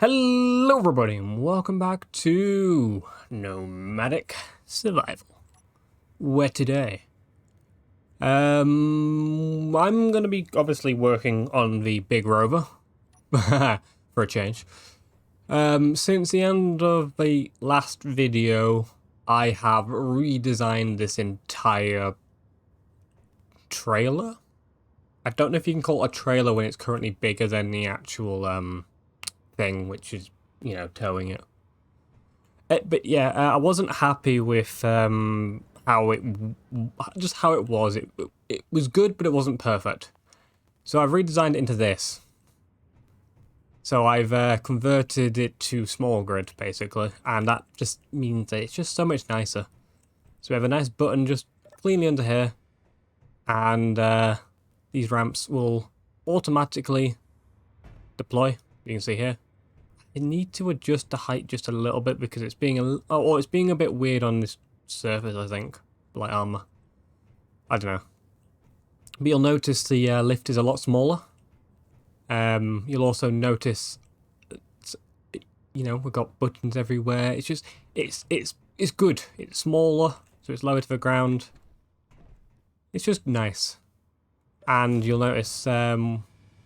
Hello everybody and welcome back to Nomadic Survival, where today I'm going to be obviously working on the big rover for a change. Since the end of the last video I have redesigned this entire trailer. I don't know if you can call it a trailer when it's currently bigger than the actual thing, which is, towing it. But yeah, I wasn't happy with how it was. It was good, but it wasn't perfect. So I've redesigned it into this. So I've converted it to small grid, basically, and that just means that it's just so much nicer. So we have a nice button just cleanly under here, and these ramps will automatically deploy. You can see here. I need to adjust the height just a little bit because it's being it's being a bit weird on this surface, I think, like armor. I don't know. But you'll notice the lift is a lot smaller. You'll also notice that, we've got buttons everywhere. It's just it's good. It's smaller, so it's lower to the ground. It's just nice. And you'll notice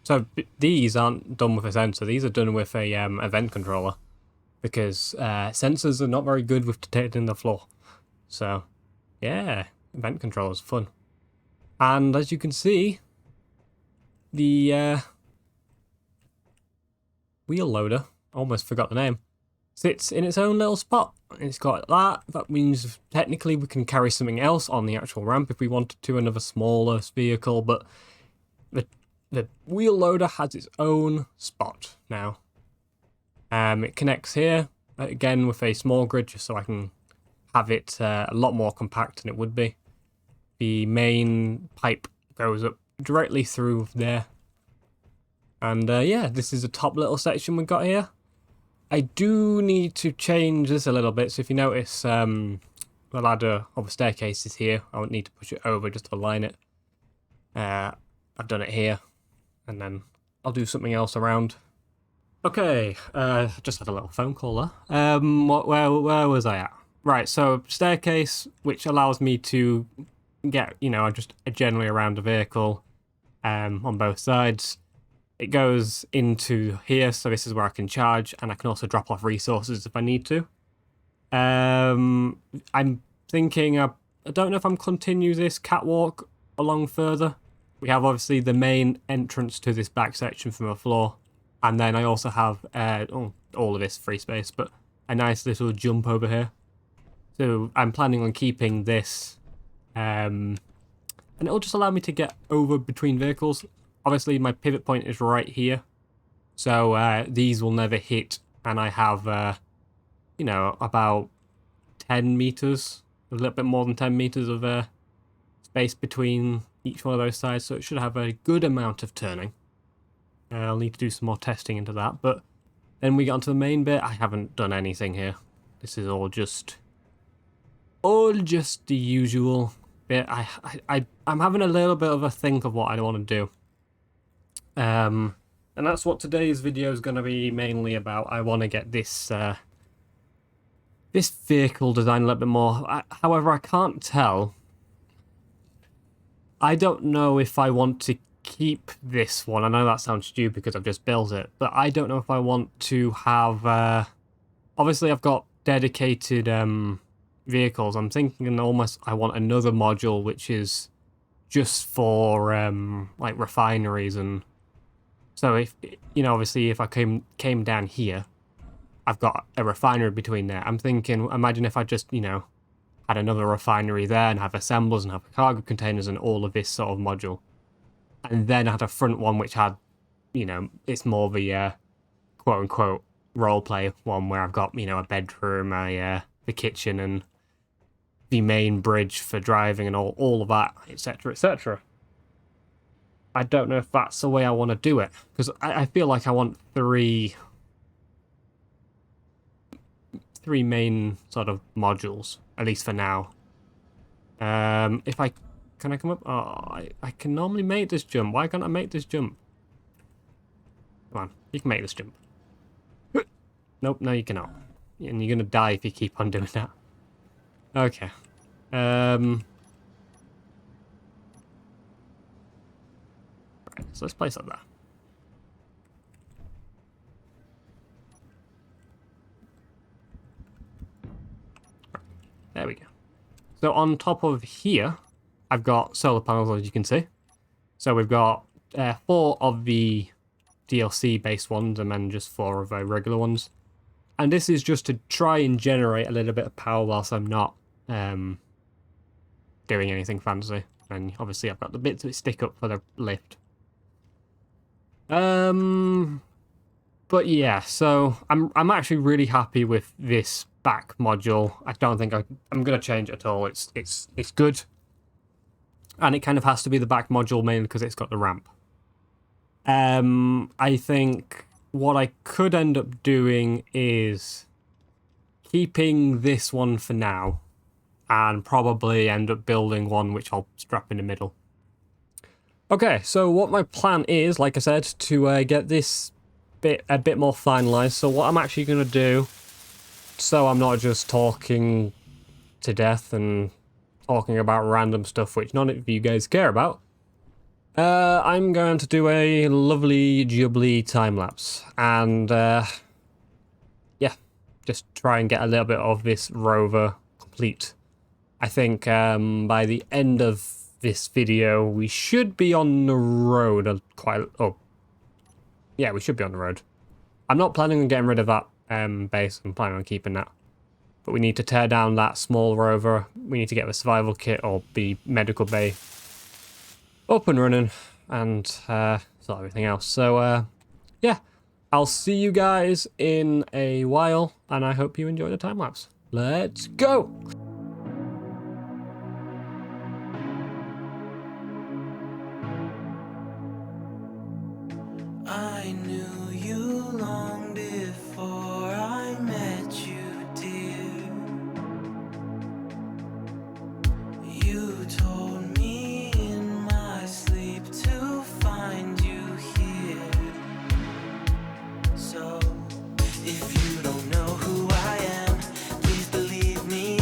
so these aren't done with a sensor. These are done with a event controller, because sensors are not very good with detecting the floor. So yeah, event controller's fun. And as you can see, the wheel loader, almost forgot the name, sits in its own little spot. It's got that. That means technically we can carry something else on the actual ramp if we wanted to, another smaller vehicle, but the wheel loader has its own spot now. It connects here, again with a small grid, just so I can have it a lot more compact than it would be. The main pipe goes up directly through there. And yeah, this is the top little section we've got here. I do need to change this a little bit, so if you notice the ladder of the staircase is here. I won't need to push it over just to align it. I've done it here. And then I'll do something else around. Okay, just had a little phone call there. Where was I at? Right, so staircase, which allows me to get, just generally around the vehicle on both sides. It goes into here, so this is where I can charge, and I can also drop off resources if I need to. I'm thinking, I don't know if I'm continue this catwalk along further. We have obviously the main entrance to this back section from the floor, and then I also have all of this free space, but a nice little jump over here. So I'm planning on keeping this, and it'll just allow me to get over between vehicles. Obviously my pivot point is right here, so these will never hit, and I have, about 10 meters, a little bit more than 10 meters of space between each one of those sides, so it should have a good amount of turning. I'll need to do some more testing into that, but then we get onto the main bit. I haven't done anything here. This is all just the usual bit. I'm having a little bit of a think of what I want to do. And that's what today's video is going to be mainly about. I want to get this this vehicle design a little bit more. However, I can't tell. I don't know if I want to keep this one. I know that sounds stupid because I've just built it, but I don't know if I want to have... obviously, I've got dedicated vehicles. I'm thinking almost I want another module which is just for like refineries. And so if, obviously if I came down here, I've got a refinery between there. I'm thinking, imagine if I just, had another refinery there and have assemblers and have cargo containers and all of this sort of module. And then I had a front one which had, it's more the quote-unquote roleplay one where I've got, a bedroom, the kitchen, and the main bridge for driving and all of that, etc., etc. I don't know if that's the way I want to do it, because I feel like I want three main sort of modules, at least for now. Can I come up? Oh, I can normally make this jump. Why can't I make this jump? Come on, you can make this jump. Nope, no you cannot. And you're gonna die if you keep on doing that. Okay. Right, so let's place that there. Right, there we go. So on top of here, I've got solar panels, as you can see. So we've got 4 of the DLC-based ones, and then just 4 of the regular ones. And this is just to try and generate a little bit of power whilst I'm not doing anything fancy. And obviously I've got the bits that stick up for the lift. But yeah, so I'm actually really happy with this back module. I don't think I'm gonna change it at all. It's good. And it kind of has to be the back module mainly because it's got the ramp. I think what I could end up doing is keeping this one for now and probably end up building one which I'll strap in the middle. Okay, so what my plan is, like I said, to get this bit a bit more finalized. So what I'm actually going to do, so I'm not just talking to death and talking about random stuff which none of you guys care about, I'm going to do a lovely jubbly time lapse and yeah, just try and get a little bit of this rover complete. I think by the end of this video we should be on the road yeah, we should be on the road. I'm not planning on getting rid of that base. I'm planning on keeping that. But we need to tear down that small rover. We need to get the survival kit or the medical bay up and running and sort everything else. So yeah, I'll see you guys in a while and I hope you enjoy the time lapse. Let's go! I knew you long before I met you, dear. You told me in my sleep to find you here. So, if you don't know who I am, please believe me.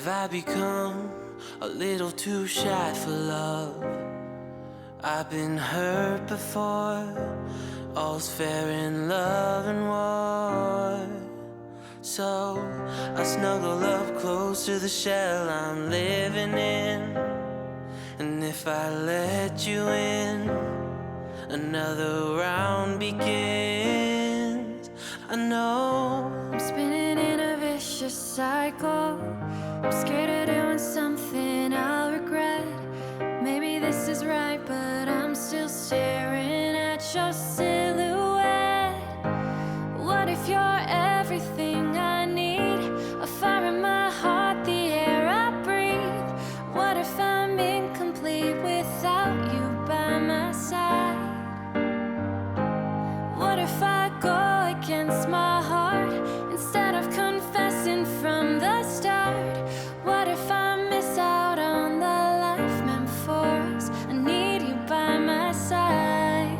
have I become a little too shy for love? I've been hurt before. All's fair in love and war. So I snuggle up close to the shell I'm living in. And if I let you in, another round begins. I know I'm spinning in a vicious cycle. I'm scared of doing something I'll regret. Maybe this is right, but I'm still staring at your silhouette. What if you're everything I need? A fire in my heart, the air I breathe. What if I'm incomplete without you by my side? What if I go against my heart instead of confessing from the start? What if I miss out on the life meant for us? I need you by my side.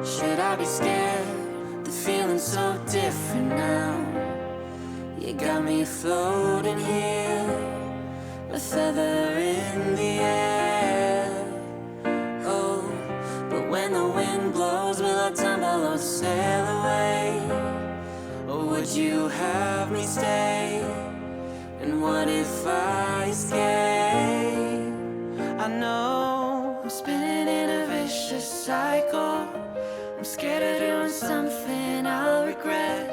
Should I be scared? The feeling's so different now. You got me floating here, a feather in the air. Oh, but when the wind blows, will I tumble or sail away? Or would you have me stay? And what if I escape? I know I'm spinning in a vicious cycle. I'm scared of doing something I'll regret.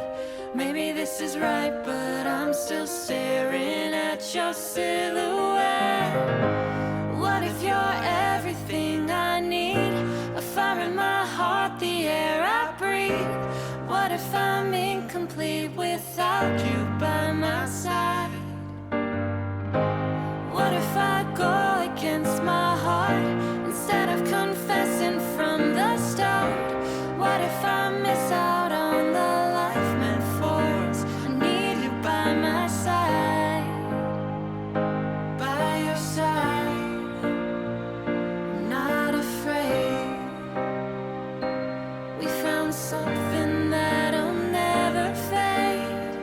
Maybe this is right, but I'm still staring at your silhouette. What if you're everything I need? A fire in my heart, the air I breathe. What if I'm incomplete without you by my side? What if I go against my heart instead of confessing from the start? What if I miss out on the life meant for us? I need you by my side. By your side, I'm not afraid. We found something that'll never fade.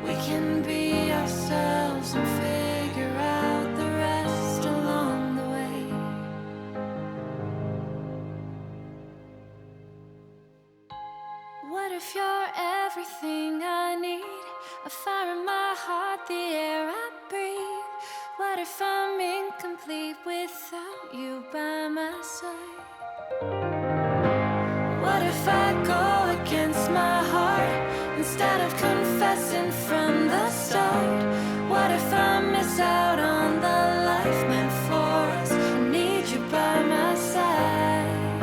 We can be ourselves and figure out the rest along the way. What if you're everything I need? A fire in my heart, the air I breathe. What if I'm incomplete without you by my side? What if I go against my heart instead of confessing from the start? What if I miss out on the life meant for us? I need you by my side.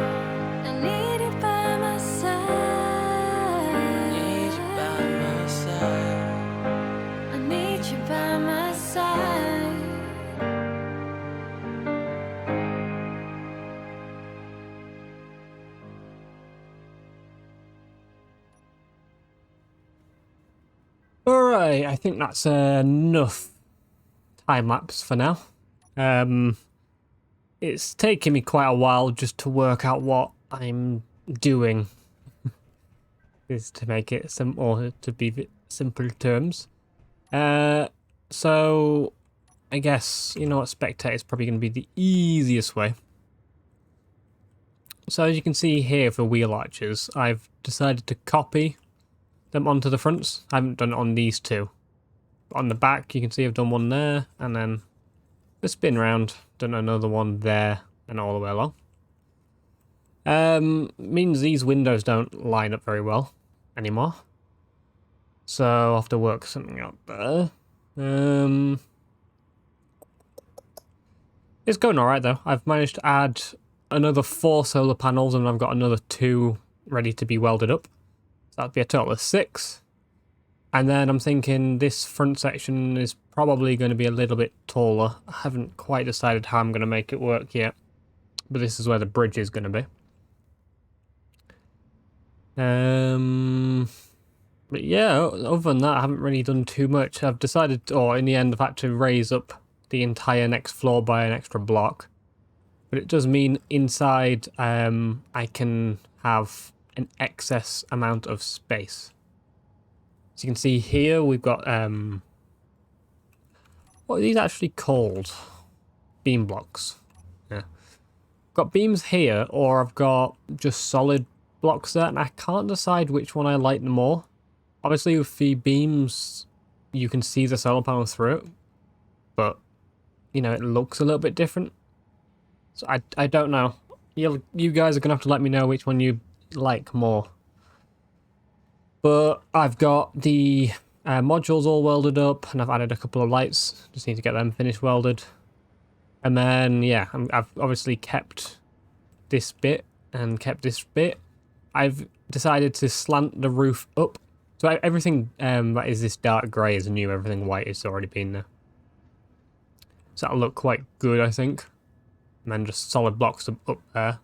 I need you by my side. need you by my side. I need you by my side. Alright, I think that's enough time lapse for now. It's taken me quite a while just to work out what I'm doing. Is to make it or to be simple terms. So I guess you know what, spectate is probably going to be the easiest way. So as you can see here for wheel arches, I've decided to copy them onto the fronts. I haven't done it on these two. On the back, you can see I've done one there, and then the spin round, done another one there, and all the way along. Means these windows don't line up very well anymore. So I'll have to work something out there. It's going alright though. I've managed to add another 4 solar panels, and I've got another 2 ready to be welded up. That'd be a total of 6. And then I'm thinking this front section is probably going to be a little bit taller. I haven't quite decided how I'm going to make it work yet. But this is where the bridge is going to be. But yeah, other than that, I haven't really done too much. I've decided, or in the end, I've had to raise up the entire next floor by an extra block. But it does mean inside I can have an excess amount of space. So you can see here we've got what are these actually called? Beam blocks. Yeah. Got beams here, or I've got just solid blocks there, and I can't decide which one I like more. Obviously with the beams you can see the solar panel through it, but you know, it looks a little bit different. So I don't know. You guys are gonna have to let me know which one you like more. But I've got the modules all welded up, and I've added a couple of lights. Just need to get them finished welded. And then, yeah, I've obviously kept this bit and kept this bit. I've decided to slant the roof up. So everything that is this dark grey is new. Everything white has already been there. So that'll look quite good, I think. And then just solid blocks up there.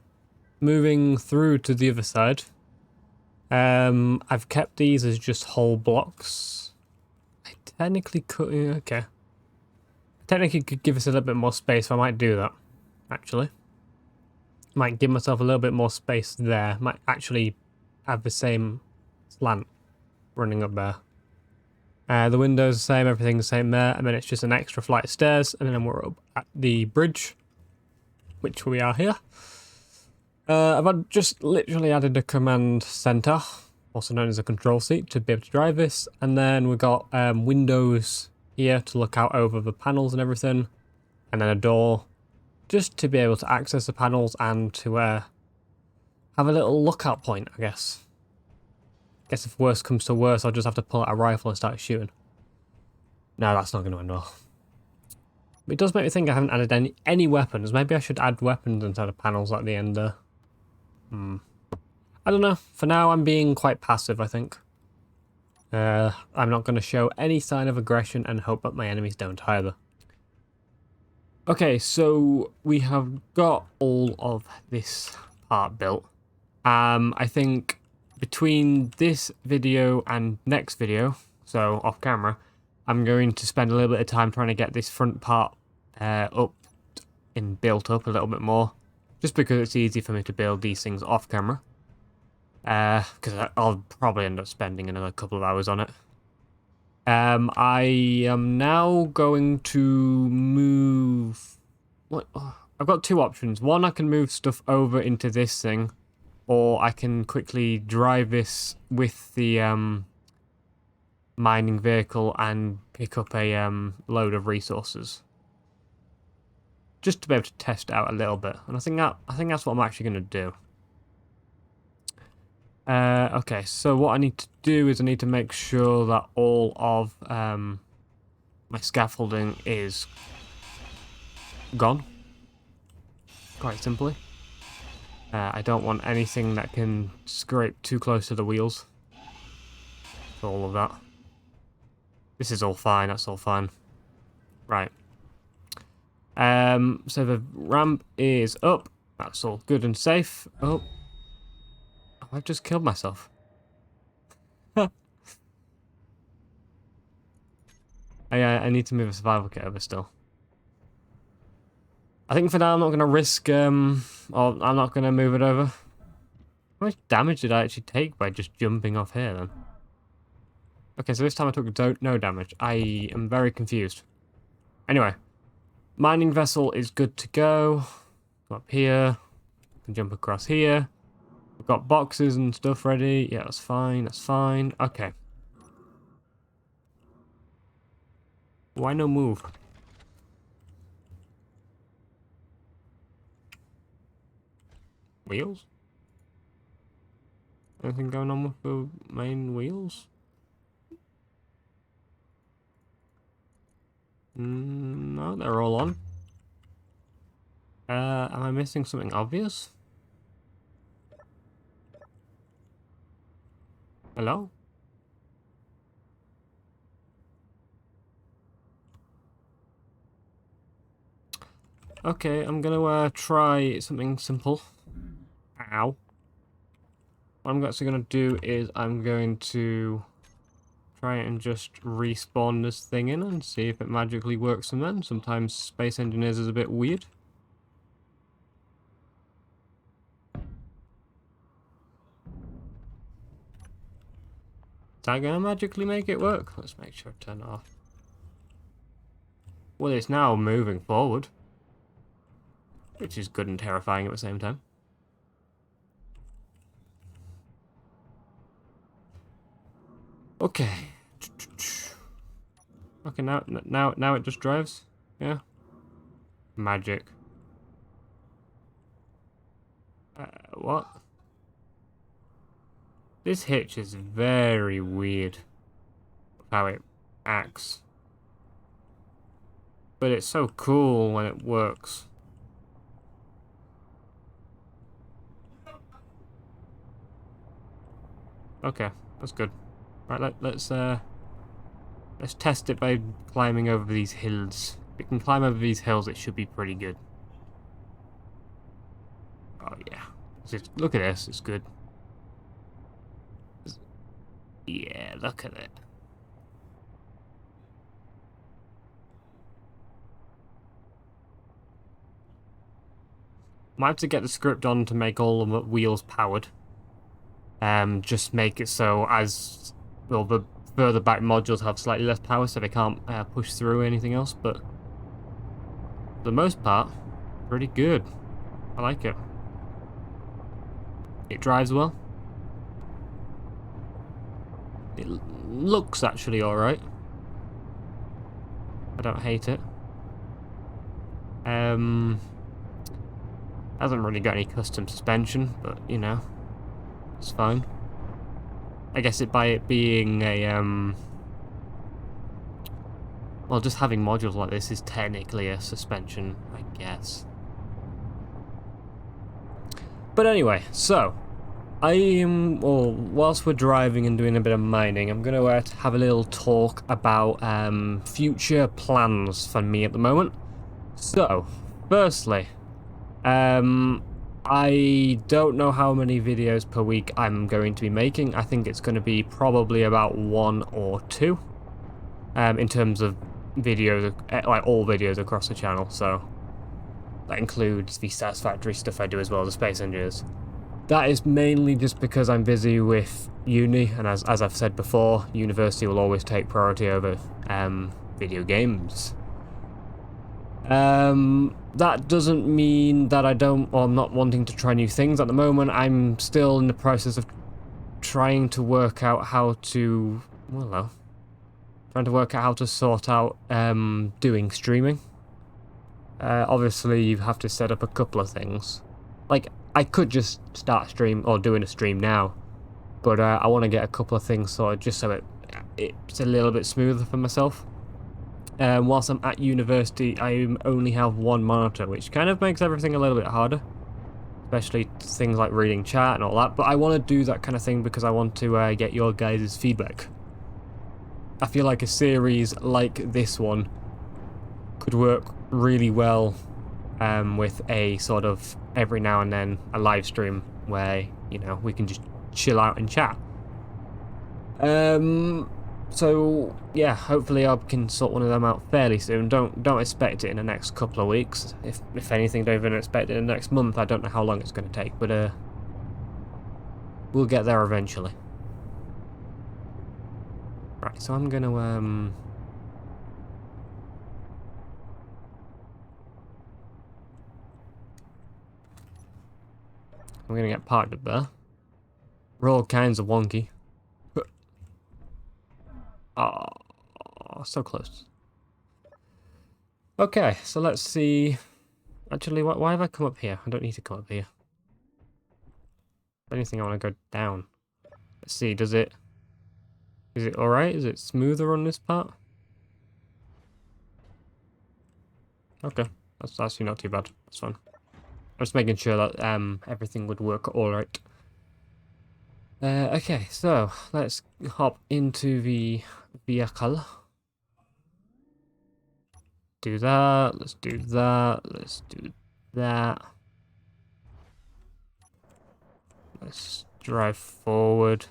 Moving through to the other side. I've kept these as just whole blocks. I technically could... Okay. Technically could give us a little bit more space, so I might do that, actually. Might give myself a little bit more space there. Might actually have the same slant running up there. The window's the same, everything's the same there, and then it's just an extra flight of stairs, and then we're up at the bridge, which we are here. I've just literally added a command center, also known as a control seat, to be able to drive this, and then we've got windows here to look out over the panels and everything, and then a door just to be able to access the panels and to have a little lookout point, I guess. Guess if worse comes to worse, I'll just have to pull out a rifle and start shooting. No, that's not going to end well. But it does make me think I haven't added any weapons. Maybe I should add weapons instead of panels at the end there. I don't know. For now, I'm being quite passive, I think. I'm not going to show any sign of aggression and hope that my enemies don't either. Okay, so we have got all of this part built. I think between this video and next video, so off camera, I'm going to spend a little bit of time trying to get this front part up and built up a little bit more. Just because it's easy for me to build these things off camera. Because I'll probably end up spending another couple of hours on it. I am now going to move... What? Oh, I've got two options. One, I can move stuff over into this thing, or I can quickly drive this with the mining vehicle and pick up a load of resources. Just to be able to test it out a little bit. And I think that's what I'm actually going to do. Okay, so what I need to do is I need to make sure that all of my scaffolding is gone. Quite simply. I don't want anything that can scrape too close to the wheels. So all of that. This is all fine, that's all fine. Right. So the ramp is up. That's all good and safe. Oh. I've just killed myself. I need to move a survival kit over still. I think for now I'm not going to risk, or I'm not going to move it over. How much damage did I actually take by just jumping off here then? Okay, so this time I took no damage. I am very confused. Anyway, mining vessel is good to go. Go up here. Can jump across here. We've got boxes and stuff ready. Yeah, that's fine. That's fine. Okay. Why no move? Wheels? Anything going on with the main wheels? No, they're all on. Am I missing something obvious? Hello? Okay, I'm gonna try something simple. Ow. What I'm actually gonna do is I'm going to try and just respawn this thing in and see if it magically works from then. Sometimes Space Engineers is a bit weird. that gonna magically make it work? Let's make sure to turn it off. Well, it's now moving forward, which is good and terrifying at the same time. Okay. Okay, now it just drives. Yeah. Magic. What? This hitch is very weird. How it acts. But it's so cool when it works. Okay, that's good. Right, let's test it by climbing over these hills. If it can climb over these hills, it should be pretty good. Oh yeah. Look at this, it's good. Yeah, look at it. Might have to get the script on to make all the wheels powered. Just make it so as well the further back modules have slightly less power, so they can't push through anything else. But for the most part, pretty good. I like it. It drives well. It looks actually alright. I don't hate it. Hasn't really got any custom suspension, but you know, it's fine. I guess by it being a well, just having modules like this is technically a suspension, I guess. But anyway, so whilst we're driving and doing a bit of mining, I'm going to have a little talk about future plans for me at the moment. So, firstly, I don't know how many videos per week I'm going to be making. I think it's going to be probably about 1 or 2 in terms of videos, like all videos across the channel. So that includes the satisfactory stuff I do as well as the Space Engineers. That is mainly just because I'm busy with uni, and as I've said before, university will always take priority over video games. That doesn't mean that I'm not wanting to try new things at the moment. I'm still in the process of trying to work out how to, sort out doing streaming. Obviously you have to set up a couple of things. Like, I could just start doing a stream now, but I want to get a couple of things sorted just so it's a little bit smoother for myself. Whilst I'm at university, I only have one monitor, which kind of makes everything a little bit harder, especially things like reading chat and all that. But I want to do that kind of thing because I want to get your guys' feedback. I feel like a series like this one could work really well with a sort of every now and then a live stream where, you know, we can just chill out and chat. So yeah, hopefully I can sort one of them out fairly soon. Don't expect it in the next couple of weeks. If anything, don't even expect it in the next month. I don't know how long it's going to take, but we'll get there eventually. Right, so I'm gonna I'm gonna get parked up there. We're all kinds of wonky. Oh, so close. Okay, so let's see. Actually, why have I come up here? I don't need to come up here. If anything, I want to go down. Let's see, is it alright? Is it smoother on this part? Okay, that's actually not too bad. That's fine. I'm just making sure that everything would work alright. Okay, so let's hop into the vehicle. Do that, let's do that, let's do that. Let's drive forward.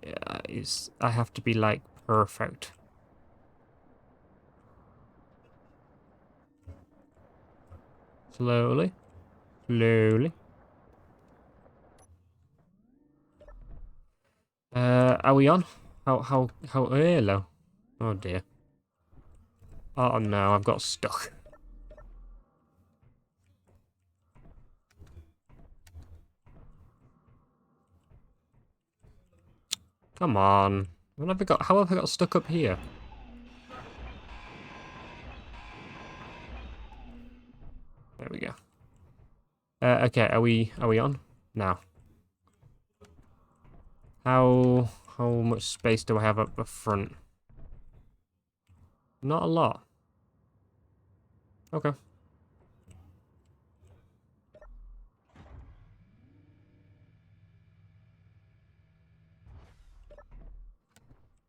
Yeah, I have to be like perfect. Slowly. Slowly. Are we on? How hello? Oh dear. Oh no, I've got stuck. Come on. What have I got? How have I got stuck up here? There we go. Okay, are we on? Now. How much space do I have up the front? Not a lot. Okay.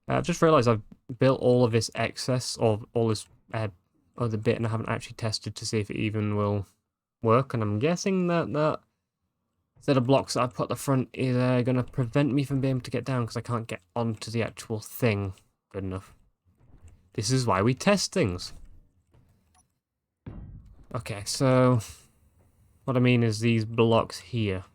I've just realised I've built all of this excess, or all this other bit, and I haven't actually tested to see if it even will work, and I'm guessing that set of blocks that I've put at the front is going to prevent me from being able to get down, because I can't get onto the actual thing good enough. This is why we test things. Okay, so what I mean is these blocks here.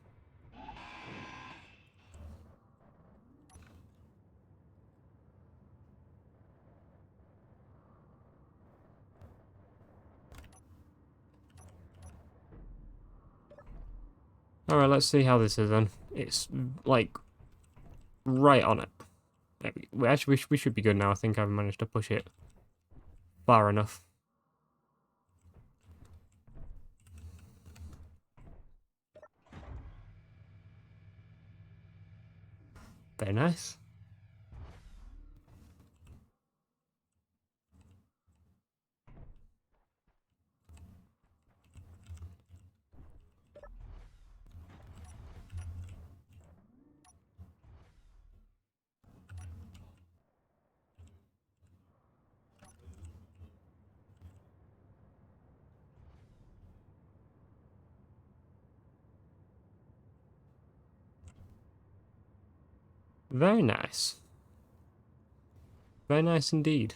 Alright, let's see how this is then. It's like right on it. Actually, we should be good now. I think I've managed to push it far enough. Very nice. Very nice. Very nice indeed.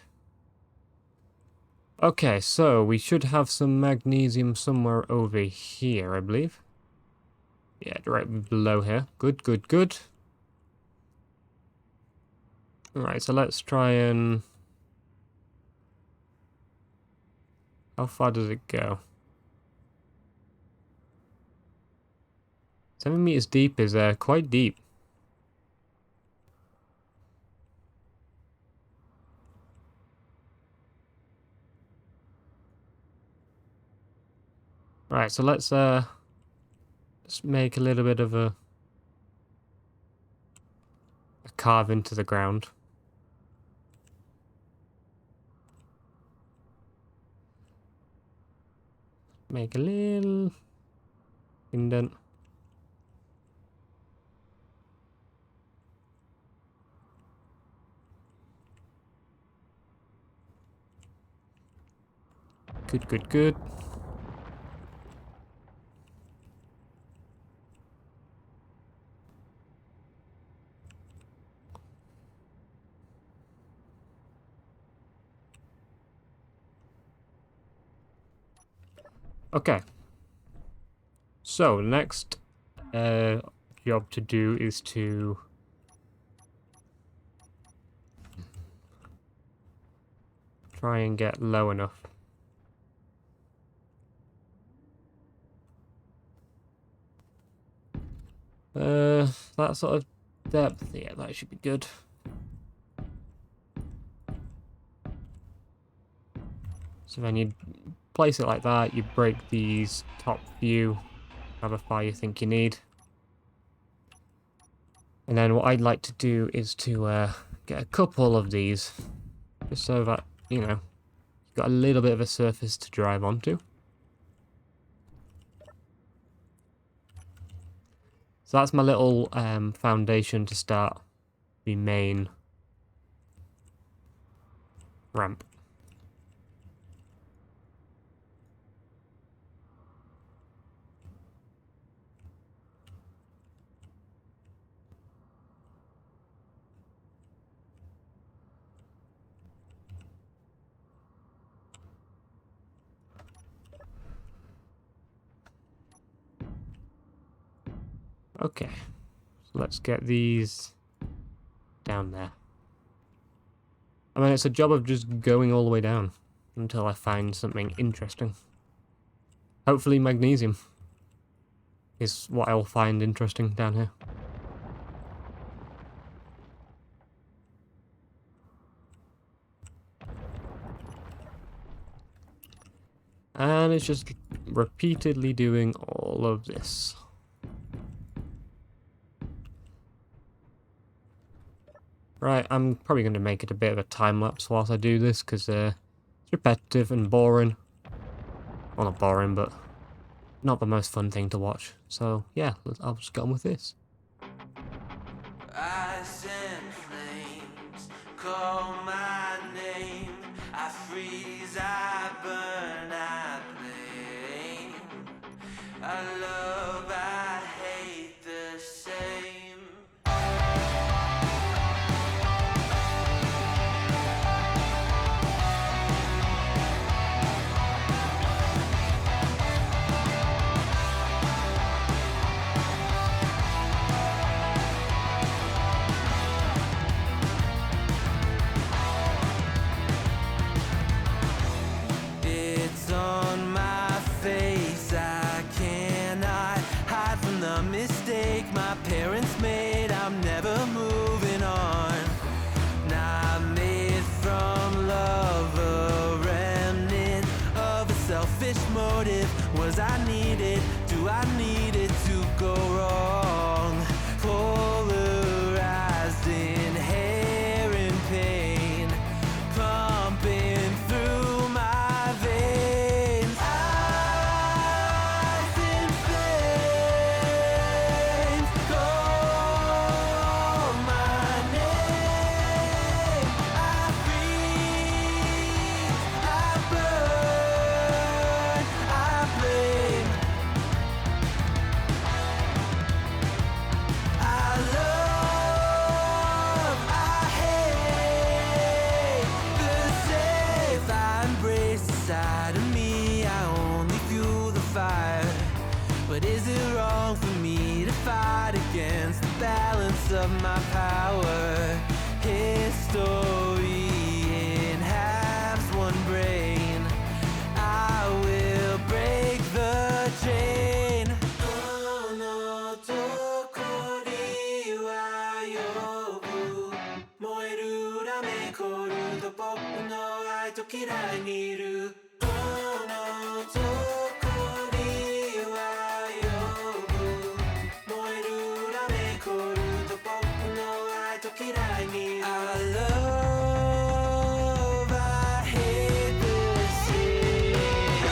Okay, so we should have some magnesium somewhere over here, I believe. Yeah, right below here. Good, good, good. Alright, so let's try and... How far does it go? 7 meters deep is quite deep. Right, so let's make a little bit of a carve into the ground. Make a little indent. Good, good, good. Okay. So, next job to do is to try and get low enough. That sort of depth, yeah, that should be good. So then you place it like that, you break these top few, however far you think you need. And then what I'd like to do is to get a couple of these, just so that, you know, you've got a little bit of a surface to drive onto. So that's my little foundation to start the main ramp. Okay, so let's get these down there. I mean, it's a job of just going all the way down until I find something interesting. Hopefully magnesium is what I'll find interesting down here. And it's just repeatedly doing all of this. Right, I'm probably going to make it a bit of a time-lapse whilst I do this, because it's repetitive and boring. Well, not boring, but not the most fun thing to watch. So, yeah, I'll just get on with this. Ice and flames call my name. I freeze, I burn, I blame. I love, I hate the same. It's on my face, I cannot hide from the mistake my parents made. I'm never moving on. Not made from love, a remnant of a selfish motive. Was I needed? Do I need it to go wrong? Polarized in hair and pain, pumping through my veins. Ice and flames call my name. I freeze, I burn, I blame. I love, I hate the same. I embrace the side of me, I only fuel the fire. But is it wrong for me to fight against the balance of my power? History in halves, one brain. I will break the chain. Oh no, tokori wa yobu. Moeru rame koru to boku no ai to kirai ni iru. Oh no, tokori wa yobu. Moeru rame koru to boku no ai to kirai ni iru. I love, I hate the same.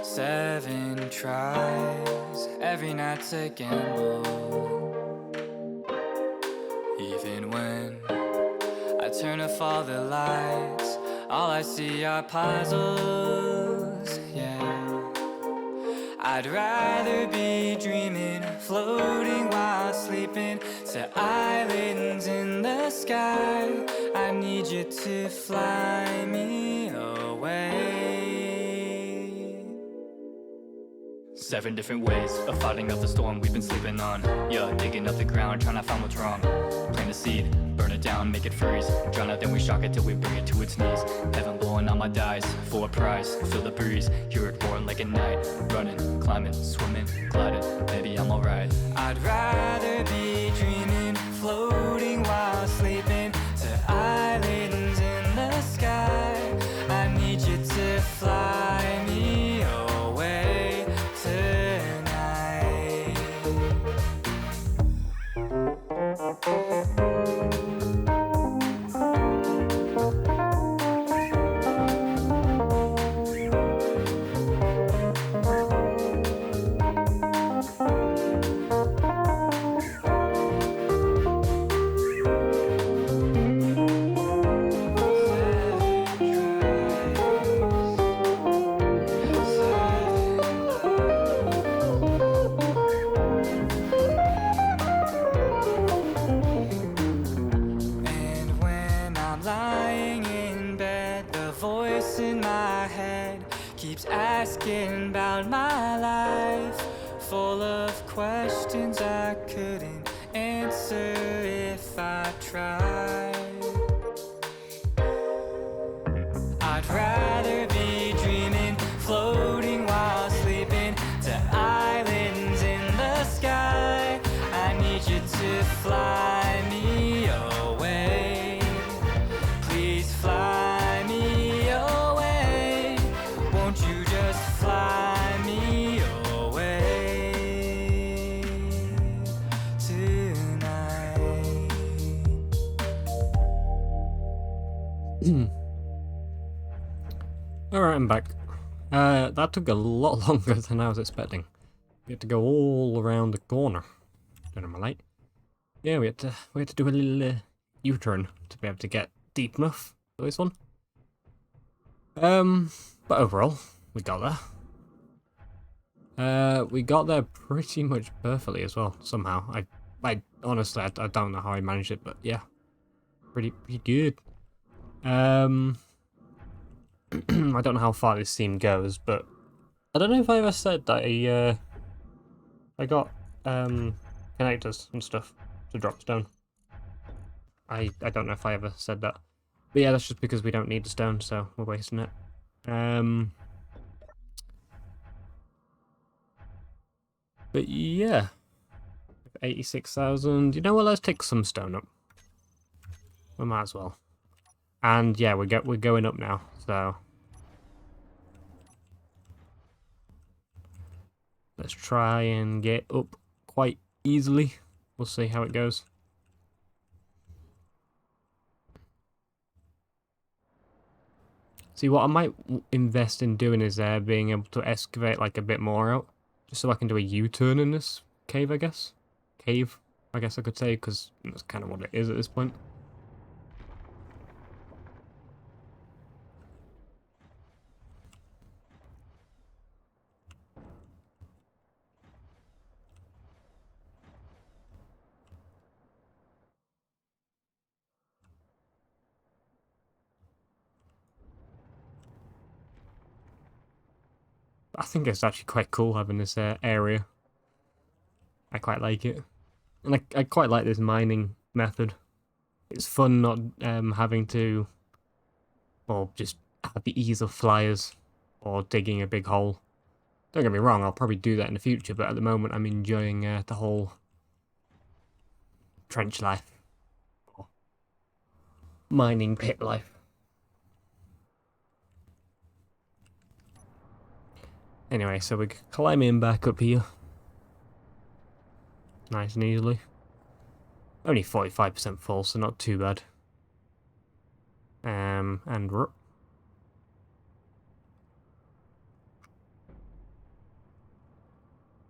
Seven tries, every night's a gamble. Even when I turn off all the lights, all I see are puzzles, yeah. I'd rather be dreaming, floating while sleeping, to islands in the sky. I need you to fly me away. 7 different ways of fighting off the storm we've been sleeping on. Yeah, digging up the ground, trying to find what's wrong. Plant a seed, burn it down, make it freeze. Drown it, then we shock it till we bring it to its knees. Heaven blowing on my dice, for a price. Feel the breeze, hear it roaring like a night. Running, climbing, swimming, gliding, maybe I'm alright. I'd rather be dreaming, floating while sleeping, to islands in the sky. I need you to fly me away tonight. lying in bed, the voice in my head keeps asking about my life, full of questions I couldn't answer if I tried. I'd rather be dreaming, floating while sleeping, to islands in the sky. I need you to fly me away. Please fly me away. Won't you just fly me away tonight? Alright, I'm back. That took a lot longer than I was expecting. We had to go all around the corner. Turn on my light. Yeah, we had to do a little U-turn to be able to get deep enough for this one. But overall, we got there. We got there pretty much perfectly as well, somehow. I honestly, I don't know how I managed it, but yeah. Pretty good. I don't know how far this scene goes, but I don't know if I ever said that I got connectors and stuff to drop stone. I don't know if I ever said that. But yeah, that's just because we don't need the stone, so we're wasting it. But yeah. 86,000. You know what, let's take some stone up. We might as well. And yeah, we're going up now, so let's try and get up quite easily. We'll see how it goes. See, what I might invest in doing is being able to excavate like a bit more out, just so I can do a U-turn in this cave, I guess. Cave, I guess I could say, because that's kind of what it is at this point. I think it's actually quite cool having this area. I quite like it. And I quite like this mining method. It's fun not having to, or just have the ease of flyers or digging a big hole. Don't get me wrong, I'll probably do that in the future, but at the moment I'm enjoying the whole trench life. Or mining pit life. Anyway, so we're climbing back up here. Nice and easily. Only 45% full, so not too bad. And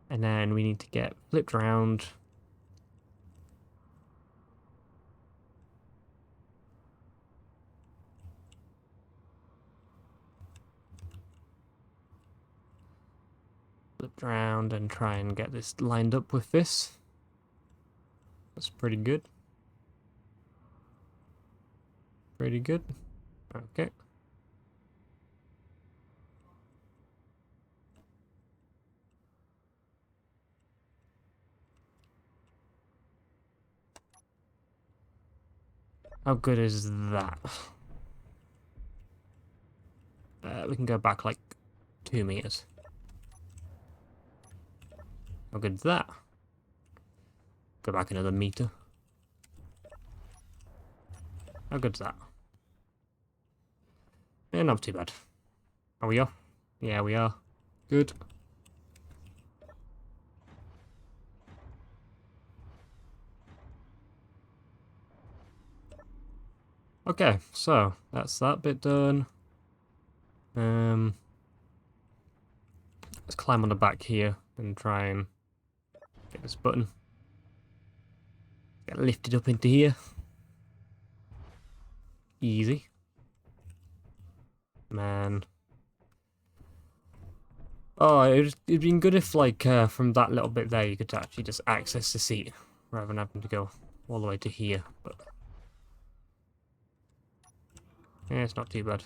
then we need to get flipped around. Flipped around and try and get this lined up with this. That's pretty good. Pretty good. Okay. How good is that? We can go back like 2 meters. How good is that? Go back another meter. How good's that? Yeah, not too bad. Are we off? Yeah, we are. Good. Okay, so that's that bit done. Let's climb on the back here and try and get this button. Get lifted up into here. Easy. Man. Oh, it'd been good if, like, from that little bit there, you could actually just access the seat rather than having to go all the way to here. But Yeah, it's not too bad.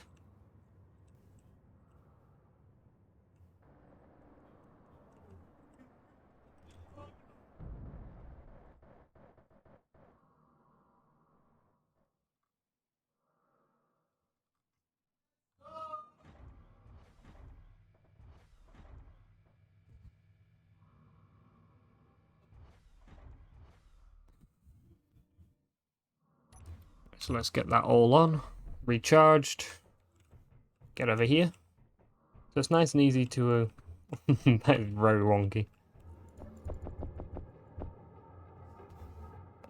So let's get that all on, recharged, get over here. So it's nice and easy to, that is very wonky.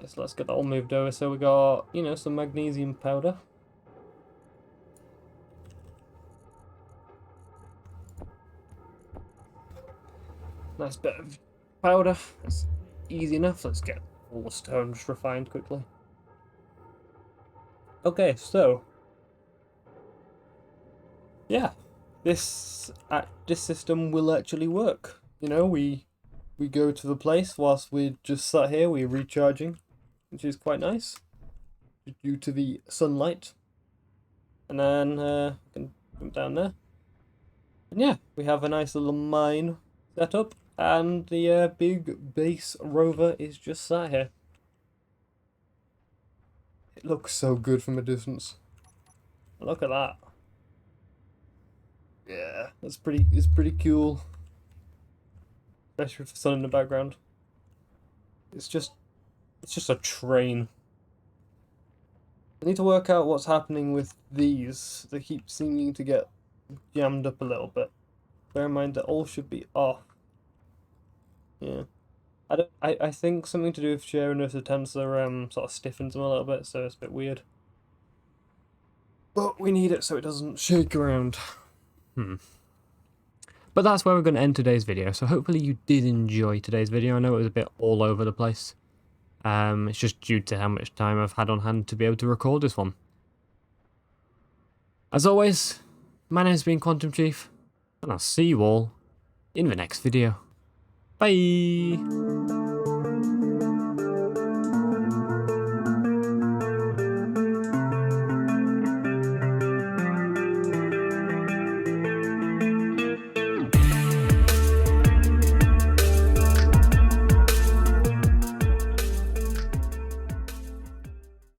So let's get that all moved over. So we got, you know, some magnesium powder. Nice bit of powder. It's easy enough. Let's get all the stones refined quickly. Okay, so yeah, this system will actually work. You know, we go to the place whilst we're just sat here, we're recharging, which is quite nice due to the sunlight. And then we can jump down there. And yeah, we have a nice little mine set up, and the big base rover is just sat here. It looks so good from a distance. Look at that. Yeah, it's pretty cool. Especially with the sun in the background. It's just a train. I need to work out what's happening with these. They keep seeming to get jammed up a little bit. Bear in mind that all should be off. Yeah. I think something to do with sharing of the tensor sort of stiffens them a little bit, so it's a bit weird. But we need it so it doesn't shake around. But that's where we're going to end today's video. So hopefully you did enjoy today's video. I know it was a bit all over the place. It's just due to how much time I've had on hand to be able to record this one. As always, my name's been Quantum Chief, and I'll see you all in the next video. Bye!